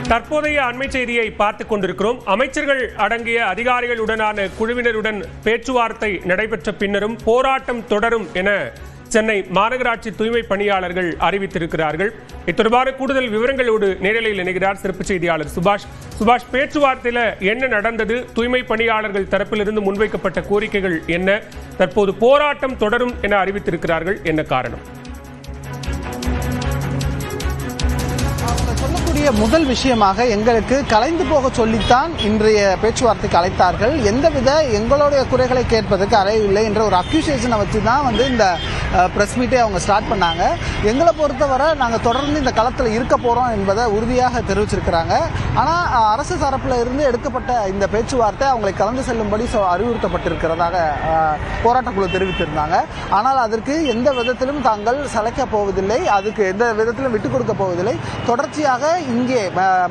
தற்போதைய அண்மை செய்தியை பார்த்துக் கொண்டிருக்கிறோம். அமைச்சர்கள் அடங்கிய அதிகாரிகளுடனான குழுவினருடன் பேச்சுவார்த்தை நடைபெற்ற பின்னரும் போராட்டம் தொடரும் என சென்னை மாநகராட்சி தூய்மை பணியாளர்கள் அறிவித்திருக்கிறார்கள். இத்தொடர்பான கூடுதல் விவரங்களோடு நேரலையில் இணைகிறார் சிறப்பு செய்தியாளர் சுபாஷ். பேச்சுவார்த்தையில் என்ன நடந்தது? தூய்மை பணியாளர்கள் தரப்பிலிருந்து முன்வைக்கப்பட்ட கோரிக்கைகள் என்ன? தற்போது போராட்டம் தொடரும் என அறிவித்திருக்கிறார்கள். என்ன காரணம்? சொல்லக்கூடிய முதல் விஷயமாக எங்களுக்கு கலைந்து போக சொல்லித்தான் இன்றைய பேச்சுவார்த்தைக்கு அழைத்தார்கள். எந்தவித எங்களுடைய குறைகளை கேட்பதற்கு அழையவில்லை என்ற ஒரு அக்யூசேஷனை வச்சு தான் இந்த பிரஸ் மீட்டை அவங்க ஸ்டார்ட் பண்ணாங்க. எங்களை பொறுத்தவரை நாங்கள் தொடர்ந்து இந்த களத்தில் இருக்க போகிறோம் என்பதை உறுதியாக தெரிவிச்சிருக்கிறாங்க. ஆனால் அரசு தரப்பில் இருந்து எடுக்கப்பட்ட இந்த பேச்சுவார்த்தை அவங்களை கலந்து செல்லும்படி அறிவுறுத்தப்பட்டிருக்கிறதாக போராட்டக்குழு தெரிவித்திருந்தாங்க. ஆனால் அதற்கு எந்த விதத்திலும் தாங்கள் சளைக்கப் போவதில்லை, அதுக்கு எந்த விதத்திலும் விட்டுக் கொடுக்க போவதில்லை. தொடர்ச்சியாக இங்கே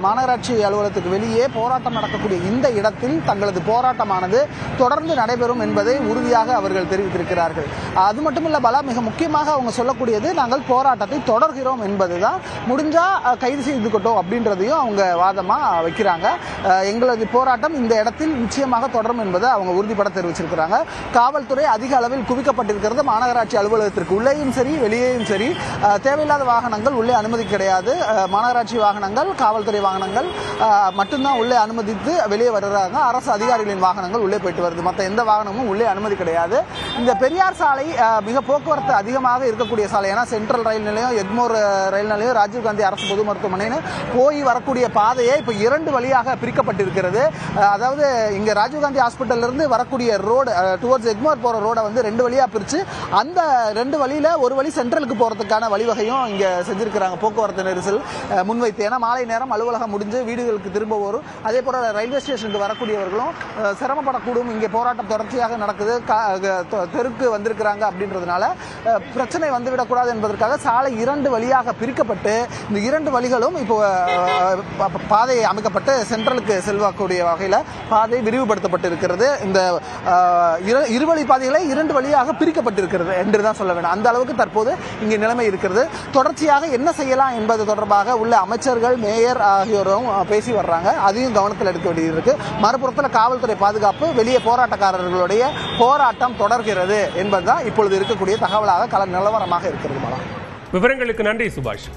மாநகராட்சி அலுவலகத்துக்கு வெளியே போராட்டம் நடக்கக்கூடிய இந்த இடத்தில் தங்களது போராட்டமானது தொடர்ந்து நடைபெறும் என்பதை உறுதியாக அவர்கள் தெரிவித்திருக்கிறார்கள். அது மட்டுமல்ல பலா, மிக முக்கியமாக அவங்க சொல்லக்கூடியது நாங்கள் போராட்டத்தை தொடர்கிறோம் என்பதுதான். முடிஞ்சா கைது செய்துக்கிட்டோம் அப்படின்றதையும் அவங்க வாதமா வைக்கிறாங்க. எங்களது போராட்டம் இந்த இடத்தில் நிச்சயமாக தொடரும் என்பதை அவங்க உறுதிப்பட தெரிவிச்சிருக்கிறாங்க. காவல்துறை அதிக அளவில் குவிக்கப்பட்டிருக்கிறது. மாநகராட்சி அலுவலகத்திற்கு உள்ளேயும் சரி வெளியேயும் சரி தேவையில்லாத வாகனங்கள் உள்ளே அனுமதி கிடையாது. மாநகராட்சி வாகனங்கள், காவல்துறை வாகனங்கள் மட்டும்தான் உள்ளே அனுமதித்து வெளியே வருகிறாங்க. அரசு அதிகாரிகளின் வாகனங்கள் உள்ளே போயிட்டு வருது. மற்ற எந்த வாகனமும் உள்ளே அனுமதி கிடையாது. இந்த பெரியார் சாலை மிக போக்குவரத்து அதிகமாக இருக்கக்கூடிய சாலை. ஏன்னா சென்ட்ரல் ரயில் நிலையம், எக்மோர் ரயில் நிலையம், ராஜீவ்காந்தி அரசு பொது மருத்துவமனைன்னு போய் வரக்கூடிய பாதையை இப்போ 2 வழியாக பிரிக்கப்பட்டிருக்கிறது. அதாவது இங்க ராஜீவ்காந்தி ஹாஸ்பிட்டல் இருந்து வரக்கூடிய ரோடு டுவர்ட்ஸ் எக்மோர் போற ரோட 2 வழியா பிரிச்சு அந்த 2 வழியில ஒரு வழி சென்ட்ரலுக்கு போறதுக்கான வழிவகையும் இங்க செஞ்சிருக்கிறாங்க. போக்குவரத்து நெரிசல் முன்வைத்து, ஏன்னா மாலை நேரம் அலுவலகம் முடிஞ்சு வீடுகளுக்கு திரும்ப வரும். அதே போல ரயில்வே ஸ்டேஷனுக்கு வரக்கூடியவர்களும் சிரமப்படக்கூடும். இங்கே போராட்டம் தொடர்ச்சியாக நடக்குது, தெருக்கு வந்திருக்கிறாங்க அப்படின்றதுனால பிரச்சனை வந்துவிடக்கூடாது என்பதற்காக சாலை 2 வழியாக பிரிக்கப்பட்டு இந்த 2 வழிகளும் இப்போ பாதை அமைக்கப்பட்டு சென்ட்ரலுக்கு செல்வக்கூடிய வகையில் பாதை விரிவுபடுத்தப்பட்டு இருக்கிறது. இந்த இருவழி பாதைகளை 2 வழியாக பிரிக்கப்பட்டிருக்கிறது என்றுதான் சொல்ல வேண்டும். அந்த அளவுக்கு தற்போது இங்கே நிலைமை இருக்கிறது. தொடர்ச்சியாக என்ன செய்யலாம் என்பது தொடர்பாக உள்ள அமைச்சர்கள், மேயர் ஆகியோரும் பேசி வர்றாங்க. அதையும் கவனத்தில் எடுக்க வேண்டியிருக்கு. மறுபுறத்தில் காவல்துறை பாதுகாப்பு, வெளியே போராட்டக்காரர்களுடைய போராட்டம் தொடர்கிறது என்பதுதான் இப்பொழுது இருக்கக்கூடிய தகவலாக கள நிலவரமாக இருக்கிறது. விவரங்களுக்கு நன்றி சுபாஷ்.